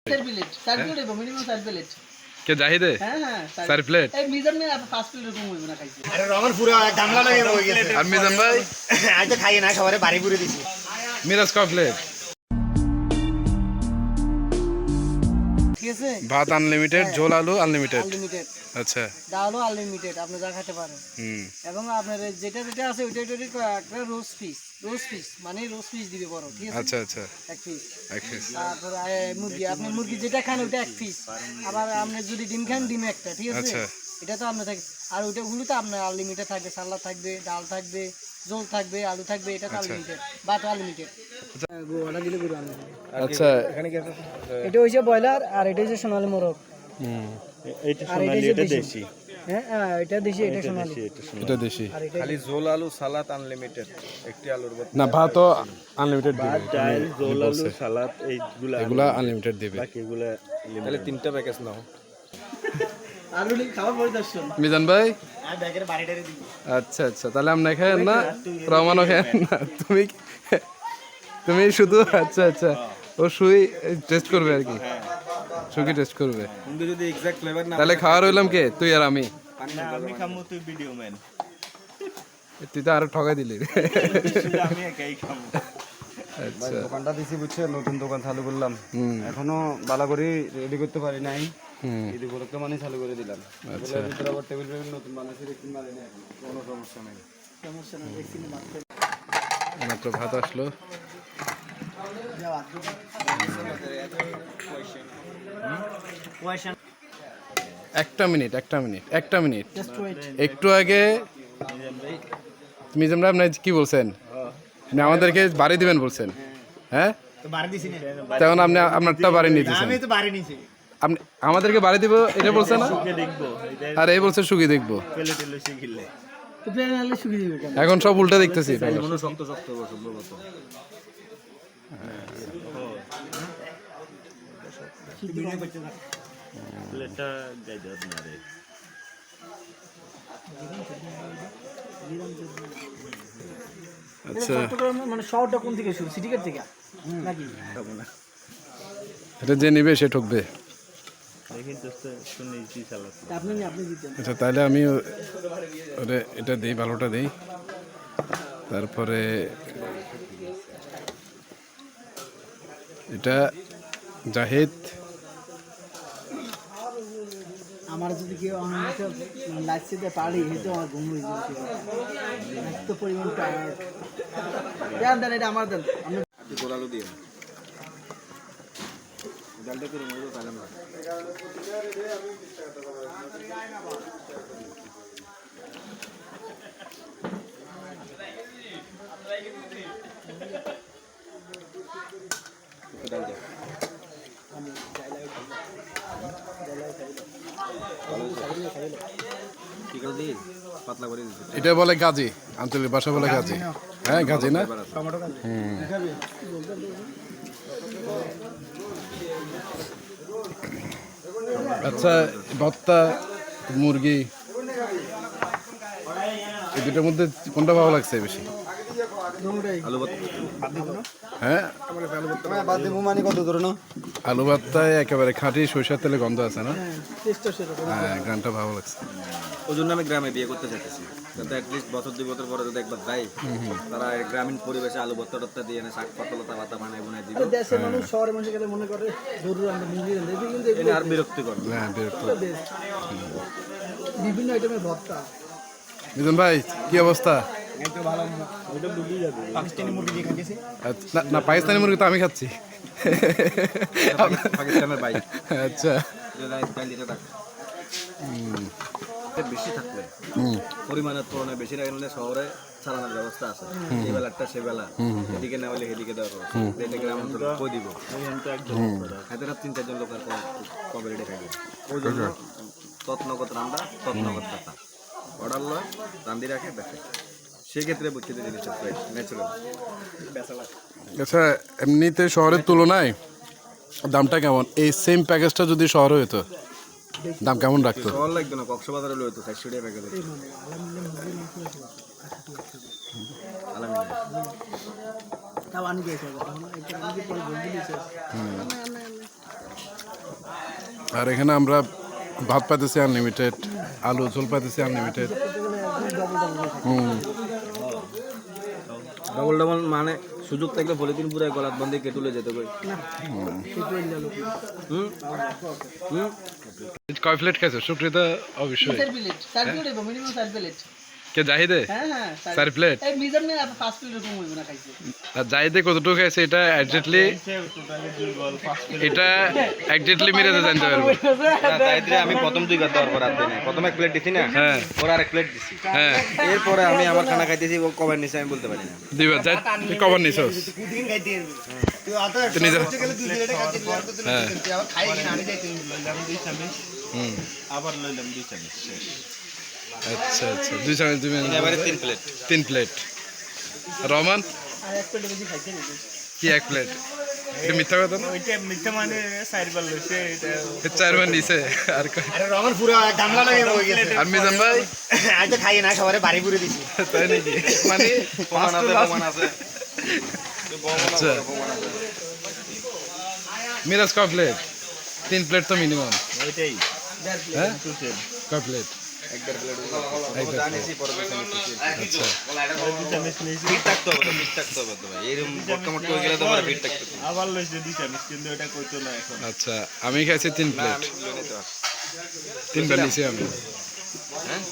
Plate 4 plate হবে minimum 4 plate কে জাহিদে হ্যাঁ হ্যাঁ 4 প্লেট এই মিজান মে 5 প্লেট এরকম হইবে না খাইছে আরে রঙের পুরো গামলা লাগে হয়ে গেছে আর মিজান ভাই আজ তো খাই না খাবারে বাড়ি পুরে দিছি মিরাজ কয় প্লেট ঠিক আছে ভাত আনলিমিটেড ঝোল আলু আনলিমিটেড আনলিমিটেড আচ্ছা ডালও আনলিমিটেড আপনি যা খেতে পারেন হুম এবং আপনার যেটা যেটা আছে ওইটা একটা রোজ পিস মানে রোজ পিস দিবে বড় ঠিক আছে আচ্ছা আচ্ছা এক পিস এক পিস তারপর মুরগি আপনি মুরগি যেটা খান ওটা এক পিস আবার আপনি যদি ডিম খান ডিম একটা ঠিক আছে আচ্ছা। এটা তো আপনার থাকে আর ওইটা গুলোতে আপনার আনলিমিটেড থাকবে সালাদ থাকবে ডাল থাকবে ঝোল থাকবে আলু থাকবে এটা তো আনলিমিটেড ভাত আনলিমিটেড গোয়াটা দিলে গুরু আনবে আচ্ছা এটা হইছে ব্রয়লার আর এটা হইছে সোনালী মোরগ হুম এইটা সোনালী এটা দেশি হ্যাঁ এটা দেশি এটা সোনালী এটা দেশি আর এটা খালি ঝোল আলু সালাদ আনলিমিটেড একটি আলুর বদলে না ভাতও আনলিমিটেড দিবে ডাল ঝোল আলু সালাদ এইগুলা এগুলা আনলিমিটেড দিবে বাকি এগুলা তাহলে তিনটা প্যাকেজ নাও আলু লিখ খাবার পরিদর্শন মিজান ভাই আর ব্যাগের বাড়িটারে দিই আচ্ছা আচ্ছা তাহলে আমরা খাই না রহমানও খাই না তুমি শুধু আচ্ছা আচ্ছা ও শুই টেস্ট করবে আর কি শুকি টেস্ট করবে কিন্তু যদি এক্সাক্ট ফ্লেভার না তাহলে খাওয়ার হইলাম কে তুই আর আমি না আমি খামু তুই ভিডিও ম্যান তুই তো আরো ঠকাই দিলি আমি একাই খামু আচ্ছা দোকানটা দিছি বুঝছে নতুন দোকান চালু করলাম হুম এখনো বালা করে রেডি করতে পারি নাই হুম ঈদ উপলক্ষে মানে চালু করে দিলাম আচ্ছা। ভিতরে আবার টেবিল টেবিল নতুন বানাইছি দেখতে পারি না এখন কোনো সমস্যা নেই সমস্যা না দেখছি না মাত্র মাত্র ভাত আসলো একটা মিনিট জাস্ট ওয়েট একটু আগে মিজান ভাই আপনি কি বলছেন আপনি আমাদেরকে বাড়ি দিবেন বলছেন হ্যাঁ তো বাড়ি দিছি না তেমন আপনি আপনারটা বাড়ি নিতেছেন আমি তো বাড়ি নিছি আপনি আমাদেরকে বাড়ি দিব এটা বলছেন না কে দেখবো এটা আর এই বলছে সুখী দেখবো পেলে টেলে শিখিলে তো প্লেন আনলে শুকিয়ে দিবে কেন এখন সব উল্টা দেখতেছি মনে শক্ত শক্ত হবে সম্ভবত প্লেটটা গাই দাও না রে আচ্ছা চট্টগ্রাম মানে শহরটা কোন থেকে শুরু সিটি গেট থেকে নাকি এটা যে নিবে সে ঠকবে দেখি দোস্ত শুনি কি সালাদ আপনি দিতেন আচ্ছা তাহলে আমি ওরে এটা দিই ভালোটা দিই তারপরে এটা জাহিদ আমার যদি কেউ আমাকে লাইসিতে পারি হয়তো আমার ঘুম হয়ে যাবে এত পরিমাণ টায়ার্ড দেন এটা আমার দেন আমি গোল আলু দিয়ে ডালটা করে মজা তাহলে না ডাল দাও কি করে দিই পাতলা করে দিই এটা বলে গাজী আঞ্চলিক ভাষা বলে গাজী হ্যাঁ গাজী না হুম। আচ্ছা ভর্তা মুরগি এই দুটোর মধ্যে কোনটা ভালো লাগছে বেশি আলু ভাত হ্যাঁ বাদ দিব মানে কত ধরো না আলু ভর্তায় একেবারে খাঁটি সরিষার তেলে গন্ধ আছে না টেস্টটা সেরকম হ্যাঁ গানটা ভালো লাগছে ওই জন্য আমি গ্রামে বিয়ে করতে চাইতেছি যাতে অ্যাটলিস্ট বছর 2 বছর পরে যদি একবার যাই তারা এই গ্রামীণ পরিবেশে আলু ভর্তা টর্তা দিয়ে না শাক পাতলতা ভাতা বানায় বুনায় দিবে দেশের মানুষ শহরের মানুষ গেলে মনে করে জরুরি আমরা মুরগি রান্ধি কিন্তু এটা আর বিরক্তিকর হ্যাঁ বিরক্ত বেস্ট বিভিন্ন আইটেমের ভর্তা মিজান ভাই কি অবস্থা একটু ভালো ওটা ডুবে যাবে পাকিস্তানি মুরগি দিয়ে খাইতেছি না না পাকিস্তানি মুরগি তো আমি খাচ্ছি পাকিস্তানের বাইক আচ্ছা বেশি থাকলে হুম পরিমাণের তুলনায় বেশি রাখলে শহরে চালানোর ব্যবস্থা আছে এই বেলাটা সে বেলা এদিকে না হলে এদিকে দেওয়া এটা গ্রাম অঞ্চলে কই দিব হাতে 3-4 জন লোক আর কবে রেডি খাইবে ওই জন্য তৎনগত রান্না তৎনগত কথা অর্ডার লয় রান্দি রাখে দেখে সেক্ষেত্রে বুঝতে জিনিসটা ন্যাচুরাল আচ্ছা এমনিতে শহরের তুলনায় দামটা কেমন এই সেম প্যাকেজটা যদি শহরে হতো দাম কেমন রাখতো শহর লাগতো না কক্সবাজারে লইতো 400 টাকা প্যাকেজ তাও আনি গেছে আর এখানে আমরা ভাত পাইতেছি আনলিমিটেড, আলু ঝোল পাইতেছি আনলিমিটেড। ডবল ডবল মানে সুযোগ থাকলে পলিথিন পুরো গলাত বন্ধে কেটুলে যেতে কই। কয় প্লেট খাইছো সুপ্রিতা? অবশ্যই 4 প্লেট 4 প্লেট হইব মিনিমাম 4 প্লেট। কে জাহিদে? হ্যাঁ হ্যাঁ 4 প্লেট। এই মিজান মে 5 প্লেট এরকম হইব না খাইছে। আর জাহিদে কতটুকু খাইছে এটা এক্স্যাক্টলি মিরাজে জানতে পারবো। তাইলে আমি প্রথম 2 বার দেওয়ার পর আর দিই না, প্রথম 1 প্লেট দিছি না, হ্যাঁ পরে আর 1 প্লেট দিছি, হ্যাঁ এরপরে আমি আমার খানা খাইতেছি ও কবার নিছে আমি বলতে পারি না। দিবা যাই তুই কবার নিছস? তুই নিজে হ্যাঁ আবার লইলাম 2 চামচ শেষ। আচ্ছা আচ্ছা 2 চামচ দিবেন। এবারে 3 প্লেট। 3 প্লেট। রহমান আর 1 প্লেট বেশি খাইছে নাকি? কি 1 প্লেট? এটা মিথ্যা কথা না? ওইটা মিথ্যা মানে 4 বার লইছে এটা। 4 বার নিছে আর কয়? আরে রঙের পুরো গামলা লাগে হয়ে গেছে। আর মিজান ভাই আজ তো খাই না, সবারে বাড়ি পুরে দিছি। তাই নাকি? মানে প্রমাণ আছে। আচ্ছা মিরাজ কয় প্লেট? 3 প্লেট তো মিনিমাম। ওইটাই হ্যাঁ কয় প্লেট? 1 প্লেট জানিছি পরে দিছি। আচ্ছা ফিট থাকতে হবে, ফিট থাকতে হবে তো ভাই, এরকম বটমট করে গেলে তো আমার ফিট থাকতে হবে। আবার লইছে 2 চামচ, কিন্তু এটা কইতো না এখন। আচ্ছা আমি খাইছি 3 প্লেট। আমি লই নিতে পারছি। 3 বার নিছি আমি। হ্যাঁ